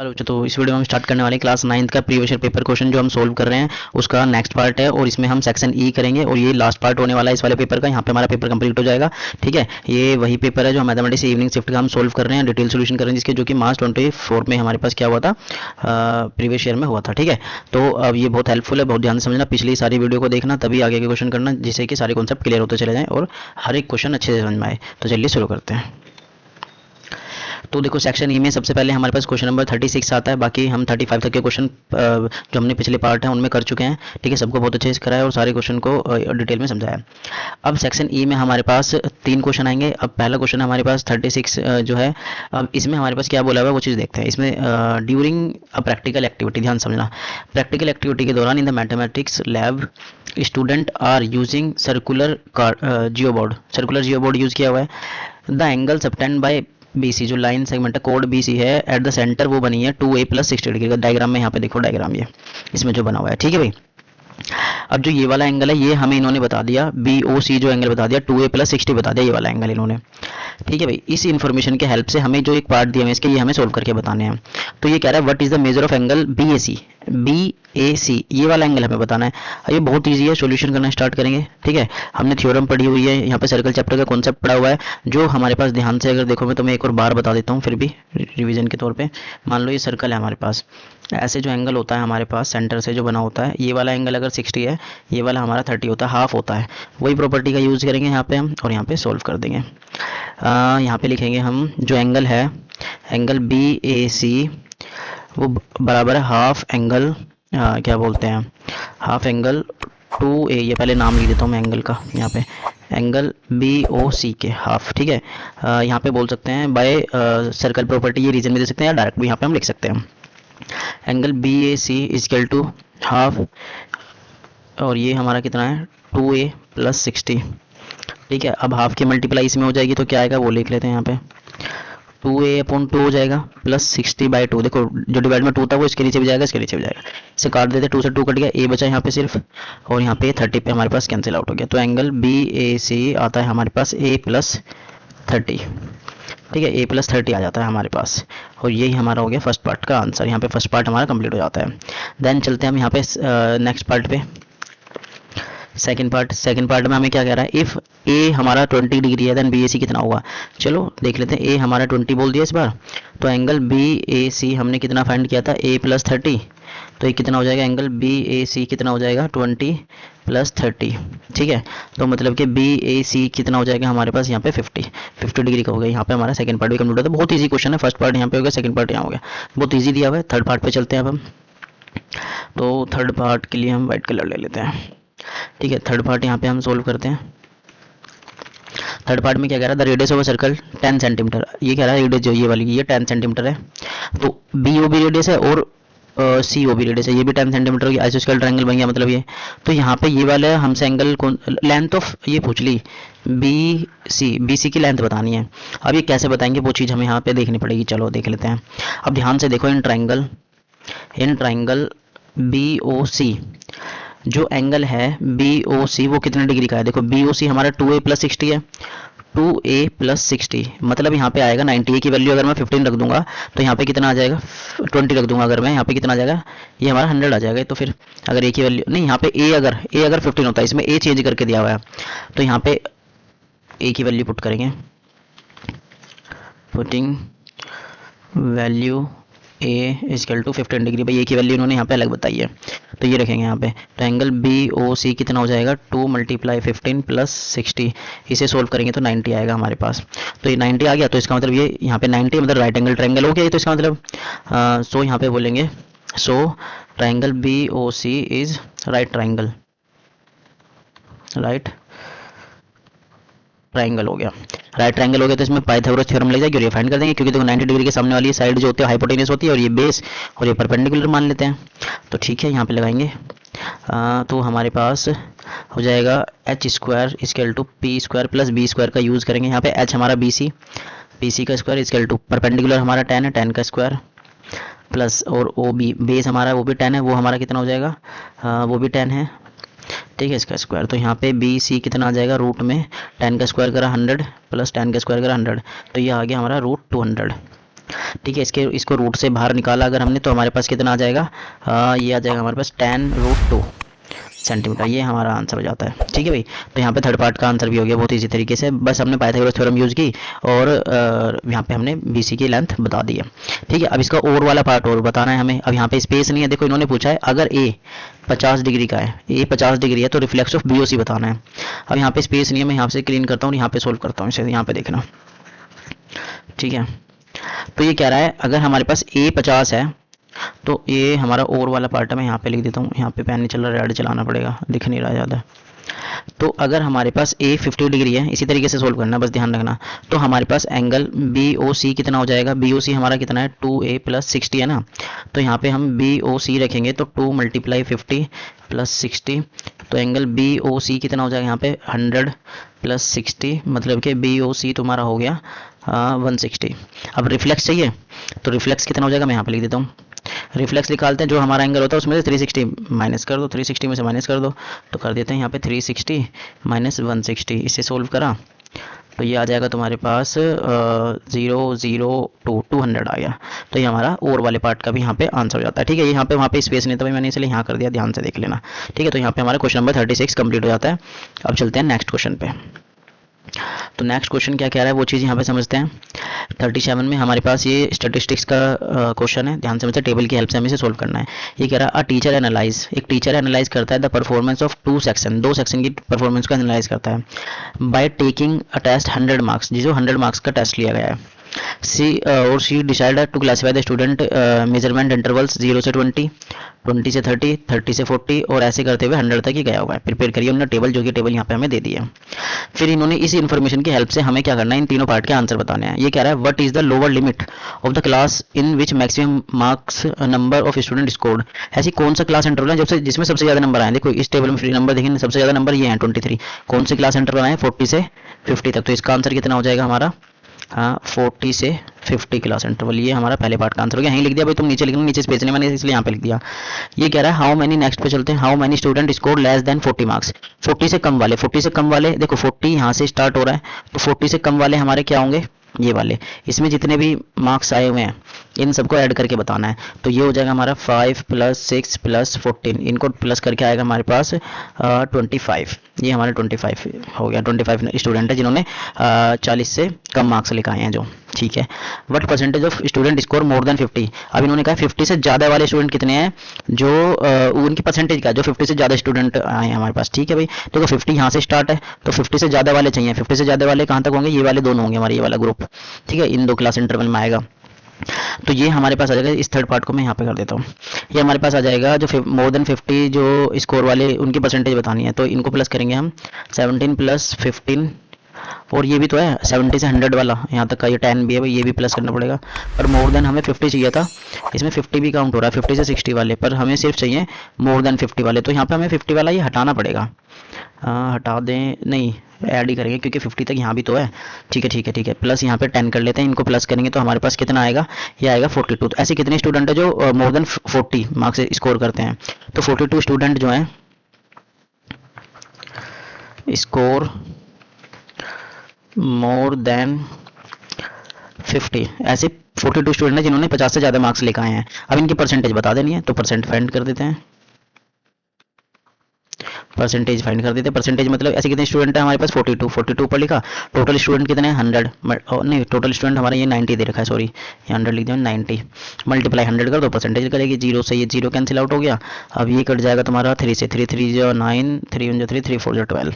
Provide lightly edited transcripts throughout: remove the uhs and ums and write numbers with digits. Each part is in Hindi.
हेलो, तो इस वीडियो में हम स्टार्ट करने वाले हैं क्लास 9th का प्रीवियस ईयर पेपर क्वेश्चन जो हम सोल्व कर रहे हैं उसका नेक्स्ट पार्ट है। और इसमें हम सेक्शन ई करेंगे और ये लास्ट पार्ट होने वाला है इस वाले पेपर का। यहाँ पे हमारा पेपर कंप्लीट हो जाएगा। ठीक है, ये वही पेपर है जो मैथमेटिक्स इवनिंग शिफ्ट का हम सोल्व कर रहे हैं, डिटेल सोल्यूशन कर रहे हैं, जिसके जो कि मार्च 24 में हमारे पास क्या हुआ था, प्रीवियस ईयर में हुआ था। ठीक है, तो अब ये बहुत हेल्पफुल है, बहुत ध्यान से समझना, पिछली सारी वीडियो को देखना, तभी आगे के क्वेश्चन करना, जिससे कि सारे कॉन्सेप्ट क्लियर होते चले जाएँ और हर एक क्वेश्चन अच्छे से समझ में आए। तो चलिए शुरू करते हैं। तो देखो, सेक्शन ई में सबसे पहले हमारे पास क्वेश्चन नंबर 36 आता है। बाकी हम 35 तक के क्वेश्चन जो हमने पिछले पार्ट है उनमें कर चुके हैं। ठीक है, सबको बहुत अच्छे से कराया और सारे क्वेश्चन को डिटेल में समझाया। अब सेक्शन ई में हमारे पास 3 क्वेश्चन आएंगे। अब पहला क्वेश्चन हमारे पास 36 जो है, अब इसमें हमारे पास क्या बोला हुआ है वो चीज़ देखते हैं। इसमें ड्यूरिंग अ प्रैक्टिकल एक्टिविटी, ध्यान समझना, प्रैक्टिकल एक्टिविटी के दौरान in the mathematics lab student are using circular geoboard use किया हुआ है। The angle subtended by B C, जो लाइन सेगमेंट है कोड बी सी है, एट द सेंटर वो बनी है 2a + 60 डिग्री का। डायग्राम में यहाँ पे देखो, डायग्राम ये इसमें जो बना हुआ है। ठीक है भाई, अब जो ये वाला एंगल है ये हमें इन्होंने बता दिया, बी ओ सी जो एंगल बता दिया 2a + 60 बता दिया, ये वाला एंगल इन्होंने। ठीक है भाई, इस इन्फॉर्मेशन के हेल्प से हमें जो एक पार्ट दिया है इसके, ये हमें सोल्व करके बताने हैं। तो ये कह रहा है what is the measure of angle B A C, ये वाला एंगल हमें बताना है। ये बहुत ईजी है, सॉल्यूशन करना स्टार्ट करेंगे। ठीक है, हमने थ्योरम पढ़ी हुई है, यहाँ पे सर्कल चैप्टर का कॉन्सेप्ट पढ़ा हुआ है, जो हमारे पास ध्यान से अगर देखो, मैं तुम्हें एक और बार बता देता हूँ फिर भी रिवीजन के तौर पे। मान लो ये सर्कल है हमारे पास, ऐसे जो एंगल होता है हमारे पास सेंटर से जो बना होता है, ये वाला एंगल अगर 60 है, ये वाला हमारा 30 होता है, हाफ होता है। वही प्रॉपर्टी का यूज़ करेंगे यहाँ पे हम, और यहाँ पे सोल्व कर देंगे। यहाँ पे लिखेंगे हम जो एंगल है, एंगल बी ए सी वो बराबर है हाफ एंगल, क्या बोलते हैं, हाफ एंगल 2a, ये पहले नाम लिख देता हूँ मैं एंगल का, यहाँ पे एंगल बी ओ सी के हाफ। ठीक है, यहाँ पे बोल सकते हैं बाय सर्कल प्रॉपर्टी, ये रीजन में दे सकते हैं या डायरेक्ट भी यहाँ पे हम लिख सकते हैं। Angle B A C equal to half, और ये हमारा कितना है 2a + 60। ठीक है, अब हाफ की मल्टीप्लाई इसमें हो जाएगी तो क्या आएगा वो लिख लेते हैं यहाँ पे, 2a/2 हो जाएगा प्लस 60/2। देखो जो डिवाइड में 2 था वो इसके नीचे भी जाएगा, इसके नीचे भी जाएगा, इसे काट देते, 2 से 2 कट गया, a बचा यहाँ पे सिर्फ, और यहाँ पे 30 पे हमारे पास कैंसिल आउट हो गया। तो एंगल बी ए सी आता है हमारे पास a + 30। ठीक है, a + 30 आ जाता है हमारे पास, और यही हमारा हो गया फर्स्ट पार्ट का आंसर। यहाँ पे फर्स्ट पार्ट हमारा कंप्लीट हो जाता है। देन चलते हैं हम यहाँ पे नेक्स्ट पार्ट पे, सेकंड पार्ट में हमें क्या कह रहा है, इफ़ ए हमारा 20 डिग्री है देन बी ए सी कितना होगा। चलो देख लेते हैं, ए हमारा 20 बोल दिया इस बार, तो एंगल बी ए सी हमने कितना फाइंड किया था, a + 30, तो ये कितना हो जाएगा, एंगल बी ए सी कितना हो जाएगा 20 + 30। ठीक है, तो मतलब कि बी ए सी कितना हो जाएगा हमारे पास यहाँ पे 50 डिग्री का हो गया। यहाँ पे हमारा सेकंड पार्ट भी कंप्लीट होता है। बहुत ईजी क्वेश्चन है, फर्स्ट पार्ट यहाँ पे हो गया, सेकंड पार्ट यहाँ हो गया, बहुत ईजी दिया हुआ है। थर्ड पार्ट पे चलते हैं अब हम। तो थर्ड पार्ट के लिए हम वाइट कलर ले लेते हैं। ठीक है, थर्ड पार्ट यहाँ पे हम सोल्व करते हैं। थर्ड पार्ट में क्या कह रहा है, the radius of a circle 10 centimetre, ये कह रहा है रेडियस जो ये वाली ये 10 सेंटीमीटर है। तो बी ओ बी रेडियस है और सी ओ बी रेडियस है, ये भी 10 सेंटीमीटर की आइसोस्केल ट्रायंगल बन गया मतलब ये। तो यहाँ पे ये वाला हमसे एंगल कौन, लेंथ ऑफ ये पूछ ली, बी सी की लेंथ बतानी है। अब ये कैसे बताएंगे वो चीज़ हमें यहाँ पे देखनी पड़ेगी, चलो देख लेते हैं। अब ध्यान से देखो, इन ट्राइंगल बी ओ सी, जो एंगल है बी ओ सी वो कितने डिग्री का है। देखो बी ओ सी हमारा 2a + 60 है, 2a + 60 मतलब यहाँ पे आएगा 90। a की वैल्यू अगर मैं 15 रख दूंगा तो यहाँ पे कितना आ जाएगा, 20 रख दूंगा अगर मैं, यहाँ पे कितना आ जाएगा, ये हमारा 100 आ जाएगा। तो फिर अगर a की वैल्यू नहीं, यहाँ पे a अगर 15 होता है, इसमें a चेंज करके दिया हुआ है, तो यहाँ पे a की वैल्यू पुट करेंगे, पुटिंग वैल्यू a = 15 डिग्री। भाई a की वैल्यू इन्होंने यहाँ पे अलग बताई है, तो ये रखेंगे यहाँ पे। तो एंगल बी ओ सी कितना हो जाएगा, 2 × 15 + 60, इसे सोल्व करेंगे तो 90 आएगा हमारे पास। तो ये 90 आ गया, तो इसका मतलब ये यहाँ पे 90 मतलब राइट एंगल ट्रायंगल हो गया ये। तो इसका मतलब सो यहाँ पे बोलेंगे, so triangle B O C is right triangle हो गया। राइट ट्रायंगल हो गया, तो इसमें पाइथागोरस थ्योरम लग जाएगी और ये फाइंड कर देंगे, क्योंकि देखो 90 डिग्री के सामने वाली साइड जो होती है हाइपोटेन्यूस होती है, और ये बेस और ये परपेंडिकुलर मान लेते हैं। तो ठीक है, यहाँ पे लगाएंगे, तो हमारे पास हो जाएगा h² = p² + b² का यूज़ करेंगे। यहाँ पे h हमारा bc का स्क्वायर = परपेंडिकुलर हमारा 10 है, 10 का स्क्वायर प्लस, और ओ बी बेस हमारा वो भी 10 है, वो हमारा कितना हो जाएगा, वो भी 10 है। ठीक है, इसका स्क्वायर, तो यहाँ पे बी सी कितना आ जाएगा, रूट में 10 का स्क्वायर करा 100 प्लस 10 का स्क्वायर करा 100, तो ये आ गया हमारा √200। ठीक है, इसको रूट से बाहर निकाला अगर हमने तो हमारे पास कितना आ जाएगा, ये आ जाएगा हमारे पास 10√2 सेंटीमीटर। ये हमारा आंसर हो जाता है। ठीक है भाई, तो यहाँ पे थर्ड पार्ट का आंसर भी हो गया बहुत इजी तरीके से। बस हमने पाइथागोरस थ्योरम यूज़ की और यहाँ पे हमने BC की लेंथ बता दी है। ठीक है, अब इसका और वाला पार्ट और बताना है हमें। अब यहाँ पे स्पेस नहीं है, देखो इन्होंने पूछा है अगर A 50 डिग्री का है, A 50 डिग्री है तो रिफ्लेक्स ऑफ BOC बताना है। अब यहाँ पे स्पेस नहीं है, मैं यहाँ से क्लीन करता हूँ, यहाँ पे सोल्व करता हूँ इसे, यहाँ पे देखना। ठीक है, तो ये कह रहा है अगर हमारे पास A 50 है तो ये हमारा और वाला पार्ट है, मैं यहाँ पे लिख देता हूँ, यहाँ पे पेन नहीं चल रहा, रेड चलाना पड़ेगा, दिख नहीं रहा ज़्यादा। तो अगर हमारे पास A 50 डिग्री है, इसी तरीके से सोल्व करना, बस ध्यान रखना। तो हमारे पास एंगल BOC कितना हो जाएगा, BOC हमारा कितना है 2A + 60 है ना, तो यहाँ पे हम BOC रखेंगे तो 2 × 50 + 60, तो एंगल BOC कितना हो जाएगा यहाँ पे 100 + 60, मतलब कि BOC तुम्हारा हो गया 160। अब रिफ्लेक्स चाहिए तो रिफ्लेक्स कितना हो जाएगा, मैं यहाँ पे लिख देता हूँ। रिफ्लेक्स निकालते हैं, जो हमारा एंगल होता है उसमें से 360 माइनस कर दो, 360 में से माइनस कर दो, तो कर देते हैं यहाँ पे 360 - 160। इसे सोल्व करा तो ये आ जाएगा तुम्हारे पास 200 आ गया। तो ये हमारा और वाले पार्ट का भी यहाँ पे आंसर हो जाता है। ठीक है, यहाँ पे वहाँ पे स्पेस नहीं था भाई, मैंने इसलिए यहाँ कर दिया, ध्यान से देख लेना। ठीक है, तो यहाँ पे हमारा क्वेश्चन नंबर 36 कंप्लीट हो जाता है। अब चलते हैं नेक्स्ट क्वेश्चन पे। तो नेक्स्ट क्वेश्चन क्या कह रहा है वो चीज़ यहाँ पे समझते हैं। 37 में हमारे पास ये स्टैटिस्टिक्स का क्वेश्चन है, ध्यान से समझते, टेबल की हेल्प से हमें इसे सोल्व करना है। ये कह रहा है एक टीचर एनालाइज करता है the performance of 2 section, 2 section की परफॉर्मेंस को एनालाइज करता है by taking a test 100 marks, जो 100 मार्क्स का टेस्ट लिया गया है। She decided to classify the student measurement intervals 0 से 20, 20 से 30, 30 से 40 और ऐसे करते हुए 100 तक ही गया हुआ है। प्रिपेयर करिए उन्होंने टेबल, जो कि टेबल यहाँ पे हमें दे दी है। फिर इन्होंने इस इन्फॉर्मेशन की हेल्प से हमें क्या करना है, इन तीनों पार्ट के आंसर बताने हैं। ये कह रहा है what is the lower limit of the class in which maximum marks number of student scored. ऐसी कौन सा क्लास इंटरवल है जिसमें सबसे ज्यादा नंबर आए। देखो इस टेबल में फ्री नंबर देखेंगे, सबसे ज्यादा नंबर ये है 23। कौन से क्लास इंटरवल आए, 40 से 50 तक। तो इसका आंसर कितना हो जाएगा हमारा, 40 से 50 क्लास इंटरवल। ये हमारा पहले पार्ट का आंसर हो गया। यहीं लिख दिया भाई, तुम नीचे लिखना, नीचे स्पेस नहीं, मैंने इसलिए यहाँ पे लिख दिया। ये कह रहा है हाउ मैनी, नेक्स्ट पे चलते हैं, how many student score less than 40 marks. 40 से कम वाले, 40 से कम वाले, देखो 40 यहाँ से स्टार्ट हो रहा है, तो 40 से कम वाले हमारे क्या होंगे, ये वाले। इसमें जितने भी मार्क्स आए हुए हैं इन सबको ऐड करके बताना है। तो ये हो जाएगा हमारा 5 + 6 + 14, इनको प्लस करके आएगा हमारे पास 25। ये हमारे 25 हो गया। 25 स्टूडेंट है जिन्होंने 40 से कम मार्क्स लेकर आए हैं जो। ठीक है, what percentage of student score more than 50। अब इन्होंने कहा 50 से ज़्यादा वाले स्टूडेंट कितने हैं, जो उनकी परसेंटेज का, जो 50 से ज़्यादा स्टूडेंट आए हैं हमारे पास। ठीक है भाई, देखो 50 यहाँ से स्टार्ट है, तो 50 से ज़्यादा वाले चाहिए। 50 से ज़्यादा वाले कहाँ तक होंगे, ये वाले दोनों होंगे हमारे, ये वाला ग्रुप। ठीक है, इन 2 क्लास इंटरवल में आएगा। तो ये हमारे पास आ जाएगा। इस थर्ड पार्ट को मैं यहाँ पे कर देता हूँ। ये हमारे पास आ जाएगा जो मोर देन 50 जो स्कोर वाले, उनकी परसेंटेज बतानी है, तो इनको प्लस करेंगे हम 17 + 15, और ये भी तो है 70 से 100 वाला, यहाँ तक का ये 10 भी है भाई, ये भी प्लस करना पड़ेगा। पर मोर देन हमें 50 चाहिए था, इसमें 50 भी काउंट हो रहा है, 50 से 60 वाले, पर हमें सिर्फ चाहिए मोर देन 50 वाले। तो यहाँ पे हमें 50 वाला ये हटाना पड़ेगा। हटा दें, नहीं ऐड ही करेंगे क्योंकि 50 तक यहाँ भी तो है। ठीक है ठीक है ठीक है, प्लस यहाँ पे 10 कर लेते हैं, इनको प्लस करेंगे तो हमारे पास कितना आएगा, ये आएगा 42। तो ऐसे कितने स्टूडेंट है जो मोर देन 40 मार्क्स स्कोर करते हैं, तो 42 स्टूडेंट जो हैं स्कोर मोर देन 50, ऐसे 42 स्टूडेंट हैं जिन्होंने 50 से ज़्यादा मार्क्स लेकर आए हैं। अब इनकी परसेंटेज बता देनी है, तो परसेंट फाइंड कर देते हैं, परसेंटेज फाइंड कर देते हैं। परसेंटेज मतलब ऐसे कितने स्टूडेंट है हमारे पास, 42 पर लिखा। टोटल स्टूडेंट कितने हैं 100, नहीं टोटल स्टूडेंट हमारा ये 90 दे रखा है, सॉरी ये 100 लिख दिया, 90 मल्टीप्लाई 100 कर दो, परसेंटेज करेगी। 0 से ये 0 कैंसिल आउट हो गया। अब ये कट जाएगा तुम्हारा 3 से, 3 3 जो 9, 3 1 जो 3, 3 4 जो 12,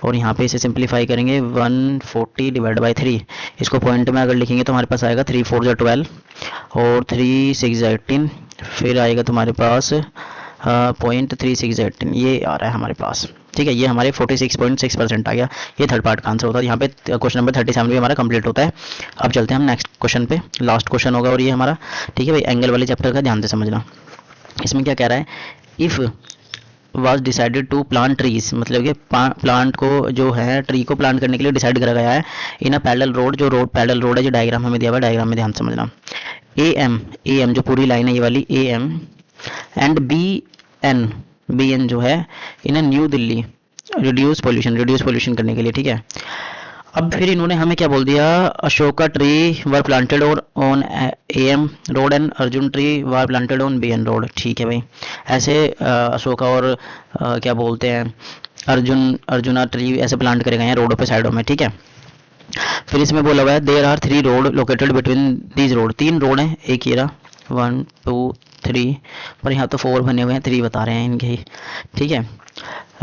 और यहाँ पे इसे सिंप्लीफाई करेंगे 140 / 3। इसको पॉइंट में अगर लिखेंगे तो हमारे पास आएगा 3 4 जो 12 और 3 6 18, फिर आएगा तुम्हारे पास 0.3618, ये आ रहा है हमारे पास। ठीक है, ये हमारे 46.6% आ गया। ये थर्ड पार्ट का आंसर होता है। यहाँ पे क्वेश्चन नंबर 37 भी हमारा कंप्लीट होता है। अब चलते हैं हम नेक्स्ट क्वेश्चन पे, लास्ट क्वेश्चन होगा और ये हमारा। ठीक है भाई, एंगल वाले चैप्टर का ध्यान से समझना। इसमें क्या कह रहा है, if was decided to plant trees, मतलब कि प्लांट को जो है, ट्री को प्लांट करने के लिए डिसाइड करा गया है इन अ पैरेलल रोड, जो रोड पैरेलल रोड है, जो डायग्राम हमें दिया हुआ है, डायग्राम में ध्यान समझना। ए एम जो पूरी लाइन है ये वाली A M and B N जो है in a New Delhi reduce pollution करने के लिए। ठीक है, अब फिर इन्होंने हमें क्या बोल दिया, अशोका ट्री वर प्लांटेड और on AM road and Arjun tree were planted on BN road. ठीक है भाई, ऐसे अशोका और क्या बोलते हैं अर्जुना ट्री ऐसे प्लांट करे गए हैं रोडों पे साइडों में। ठीक है, फिर इसमें बोला हुआ है there are 3 road located between these road, 3 road हैं, एक ये रहा 1 2 3, पर यहाँ तो 4 बने हुए हैं, 3 बता रहे हैं इनके ही। ठीक है,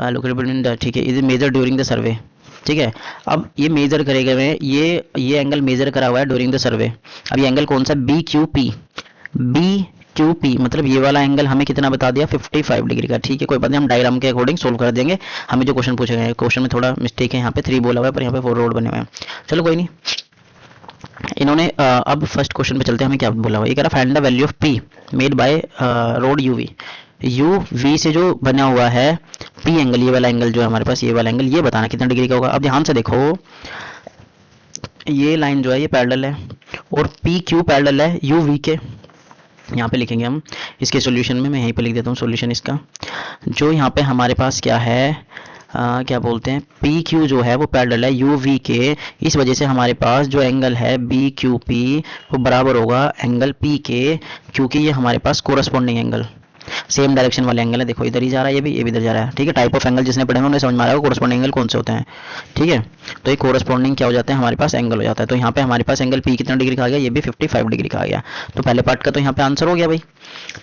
लोकेटेड बिटवीन, ठीक है, is measure during the survey. ठीक है, अब ये मेजर करे गए हैं, ये एंगल मेजर करा हुआ है ड्यूरिंग द सर्वे। अब ये एंगल कौन सा, BQP मतलब ये वाला एंगल हमें कितना बता दिया, 55 डिग्री का। ठीक है, कोई बात नहीं, हम डायग्राम के अकॉर्डिंग सोल्व कर देंगे। हमें जो क्वेश्चन पूछे गए, क्वेश्चन में थोड़ा मिस्टेक है, यहाँ पे 3 बोला हुआ है पर यहाँ पे 4 रोड बने हुए हैं। चलो कोई नहीं, इन्होंने अब फर्स्ट क्वेश्चन पे चलते हैं, हमें क्या बोला हुआ है, ये कह रहा find the value of P made by road UV से जो बना हुआ है P एंगल, ये वाला एंगल जो है हमारे पास, ये वाला एंगल, ये बताना कितना डिग्री का होगा। अब ध्यान से देखो, ये लाइन जो है ये पैरेलल है और PQ पैरेलल है UV के। यहाँ पे लिखेंगे हम इसके सॉल्यूशन में, मैं यहीं पे लिख देता हूँ सॉल्यूशन इसका। जो यहाँ पे हमारे पास क्या है, क्या बोलते हैं, PQ जो है वो पैरेलल है UV के, इस वजह से हमारे पास जो एंगल है BQP वो बराबर होगा एंगल P के, क्योंकि ये हमारे पास कोरस्पॉन्डिंग एंगल सेम डायरेक्शन वाले एंगल है। देखो इधर ही जा रहा है, ये भी इधर जा रहा है। ठीक है, टाइप ऑफ एंगल जिसने पढ़े हैं उन्हें समझ में आ रहा है कोरस्पॉन्डिंग एंगल कौन से होते हैं। ठीक है, तो ये कोरस्पॉन्डिंग क्या हो जाता है, हमारे पास एंगल हो जाता है। तो यहाँ पे हमारे पास एंगल P कितना डिग्री का आ गया, ये भी 55 डिग्री का आ गया। तो पहले पार्ट का तो यहाँ पे आंसर हो गया भाई।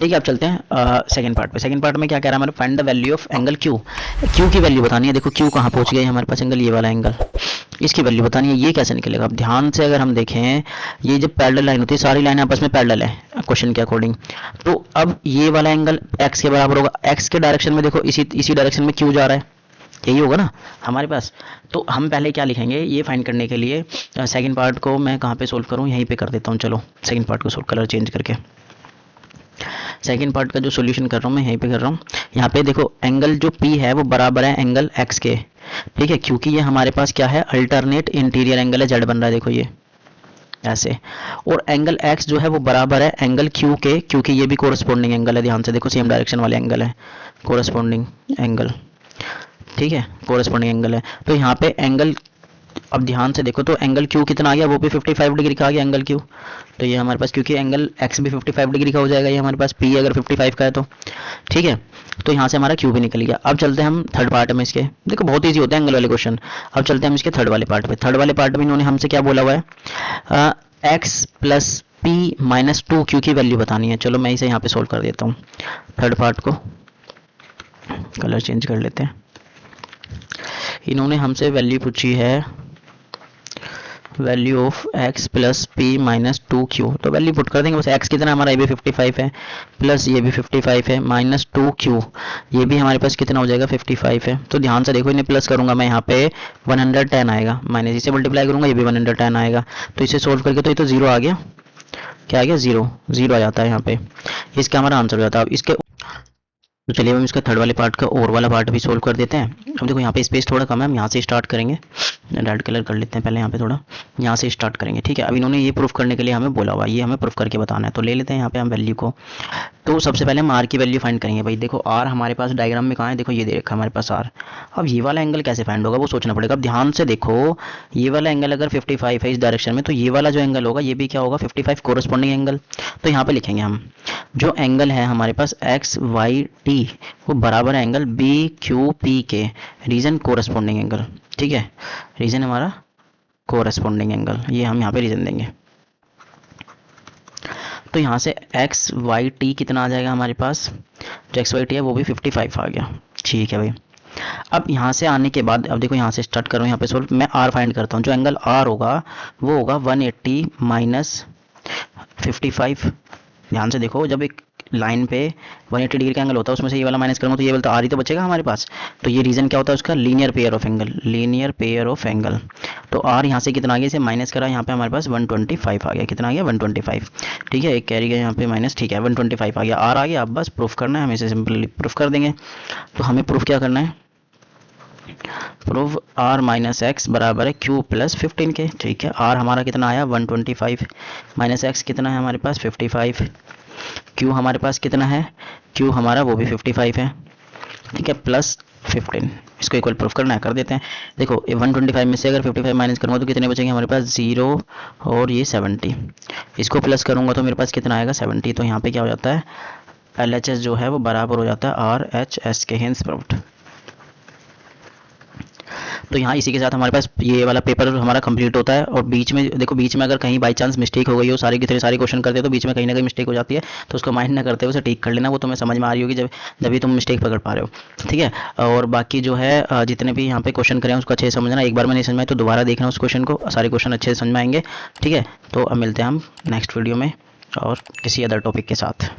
ठीक है, अब चलते हैं सेकंड पार्ट पे। सेकंड पार्ट में क्या कह रहा है हमारे, find the value of angle Q की वैल्यू बतानी है। देखो Q कहाँ पहुंच गया, हमारे पास एंगल, ये वाला एंगल, इसकी वैल्यू बतानी है। ये कैसे निकलेगा, अब ध्यान से अगर हम देखें, ये जब पैरेलल लाइन होती है, सारी लाइनें आपस में पैरेलल है क्वेश्चन के अकॉर्डिंग, तो अब ये वाला एंगल x के बराबर होगा। x के डायरेक्शन में देखो, इसी डायरेक्शन में Q जा रहा है, यही होगा ना हमारे पास। तो हम पहले क्या लिखेंगे, ये फाइंड करने के लिए सेकंड पार्ट को मैं कहाँ पे सोल्व करूँ, यहीं पे कर देता हूँ। चलो सेकंड पार्ट को सोल्व, कलर चेंज करके सेकंड पार्ट का जो सॉल्यूशन कर रहा हूँ मैं यहीं पे कर रहा हूँ। यहाँ पे देखो एंगल जो P है वो बराबर है एंगल x के। ठीक है, क्योंकि ये हमारे पास क्या है, अल्टरनेट इंटीरियर एंगल है, Z बन रहा है देखो ये ऐसे, और एंगल x जो है वो बराबर है एंगल Q के, क्योंकि ये भी कोरस्पॉन्डिंग एंगल है। ध्यान से देखो, सेम डायरेक्शन वाले एंगल है, कोरस्पॉन्डिंग एंगल। ठीक है, कोरस्पॉन्डिंग एंगल है। तो यहाँ पे एंगल, अब ध्यान से देखो तो एंगल Q कितना आ गया, वो भी 55 डिग्री का आ गया एंगल Q। तो ये हमारे पास, क्योंकि एंगल x भी 55 डिग्री का हो जाएगा, ये हमारे पास P अगर 55 का है तो। ठीक है, तो यहाँ से हमारा Q भी निकल गया। अब चलते हैं हम थर्ड पार्ट में इसके, देखो बहुत ईजी होता है एंगल वाले क्वेश्चन। अब चलते हैं हम इसके थर्ड वाले पार्ट पे। थर्ड वाले पार्ट में इन्होंने हमसे क्या बोला हुआ है, x plus P minus 2Q की वैल्यू बतानी है। चलो मैं इसे यहाँ पे सोल्व कर देता हूँ। थर्ड पार्ट को कलर चेंज कर लेते हैं। इन्होंने हमसे वैल्यू पूछी है, value of x plus P minus 2Q। तो वैल्यू पुट कर देंगे बस। x कितना हमारा, ये भी 55 है, प्लस ये भी 55 है, माइनस 2Q, ये भी हमारे पास कितना हो जाएगा, 55 है। तो ध्यान से देखो, इन्हें प्लस करूंगा मैं, यहाँ पे 110 आएगा, माइनस इसे मल्टीप्लाई करूंगा, ये भी 110 आएगा। तो इसे सोल्व करके तो ये तो 0 आ गया, क्या आ गया, 0 आ जाता है यहाँ पे, इसका हमारा आंसर हो जाता है। अब इसके, तो चलिए हम इसका थर्ड वाले पार्ट का और वाला पार्ट भी सोल्व कर देते हैं। अब देखो यहाँ पे स्पेस थोड़ा कम है, हम यहाँ से स्टार्ट करेंगे, रेड कलर कर लेते हैं पहले, यहाँ पे थोड़ा यहाँ से स्टार्ट करेंगे। ठीक है, अब इन्होंने ये प्रूफ करने के लिए हमें बोला हुआ, ये हमें प्रूफ करके बताना है। तो ले लेते हैं यहाँ पे हम वैल्यू को। तो सबसे पहले हम आर की वैल्यू फाइंड करेंगे भाई। देखो आर हमारे पास डायग्राम में कहाँ है, देखो ये दे रखा है हमारे पास आर। अब ये वाला एंगल कैसे फाइंड होगा वो सोचना पड़ेगा। अब ध्यान से देखो, ये वाला एंगल अगर 55 है इस डायरेक्शन में, तो ये वाला जो एंगल होगा ये भी क्या होगा, 55 कोरस्पॉन्डिंग एंगल। तो यहाँ पे लिखेंगे हम, जो एंगल है हमारे पास XYT वो बराबर है एंगल BQP के, रीजन कोरस्पॉन्डिंग एंगल। ठीक है, रीजन हमारा कोरस्पॉन्डिंग एंगल, ये हम यहाँ पे रीजन देंगे। तो यहाँ से XYT कितना आ जाएगा हमारे पास, जो XYT है वो भी 55 आ गया। ठीक है भाई, अब यहाँ से आने के बाद, अब देखो यहाँ से स्टार्ट करो, यहाँ पे सोल्व, मैं R फाइंड करता हूँ। जो एंगल R होगा वो होगा 180 माइनस 55। ध्यान से देखो, जब एक लाइन पे 180 डिग्री का एंगल होता है, उसमें से ये वाला माइनस करूँगा तो ये वाला तो आर ही तो बचेगा हमारे पास। तो ये रीजन क्या होता है उसका, linear pair of angle, linear pair of angle. तो आर यहाँ से कितना आ गया, इसे माइनस करा, यहाँ पे हमारे पास 125 आ गया। कितना आ गया, 125। ठीक है, एक कैरी गया यहाँ पे माइनस, ठीक है 125 आ गया, आर आ गया। अब बस प्रूफ करना है, हम इसे सिंपली प्रूफ कर देंगे। तो हमें प्रूफ क्या करना है, प्रूफ आर माइनस एक्स बराबर है Q प्लस 15 के। ठीक है, आर हमारा कितना आया 125, माइनस एक्स कितना है हमारे पास 55, Q हमारे पास कितना है, Q हमारा वो भी 55 है। ठीक है, प्लस 15, इसको इक्वल प्रूफ करना है, कर देते हैं। देखो 125 में से अगर 55 माइनस करूँगा तो कितने बचेंगे हमारे पास, 0 और ये 70। इसको प्लस करूँगा तो मेरे पास कितना आएगा, 70। तो यहाँ पे क्या हो जाता है, LHS जो है वो बराबर हो जाता है RHS के, हेंस प्रूव्ड। तो यहाँ इसी के साथ हमारे पास ये वाला पेपर हमारा कंप्लीट होता है। और बीच में देखो, बीच में अगर कहीं बाई चांस मिस्टेक हो गई हो, सारे के सारे क्वेश्चन करते हो तो बीच में कहीं ना कहीं मिस्टेक हो जाती है, तो उसको माइंड ना करते हुए उसे ठीक कर लेना। वो तुम्हें समझ में आ रही होगी जब भी तुम मिस्टेक पकड़ पा रहे हो, ठीक है। और बाकी जो है जितने भी यहाँ पे क्वेश्चन करें उसको अच्छे से समझना। एक बार में नहीं समझ में आए तो दोबारा देखना उस क्वेश्चन को, सारे क्वेश्चन अच्छे से समझ में आएंगे, ठीक है। तो अब मिलते हैं हम नेक्स्ट वीडियो में और किसी अदर टॉपिक के साथ।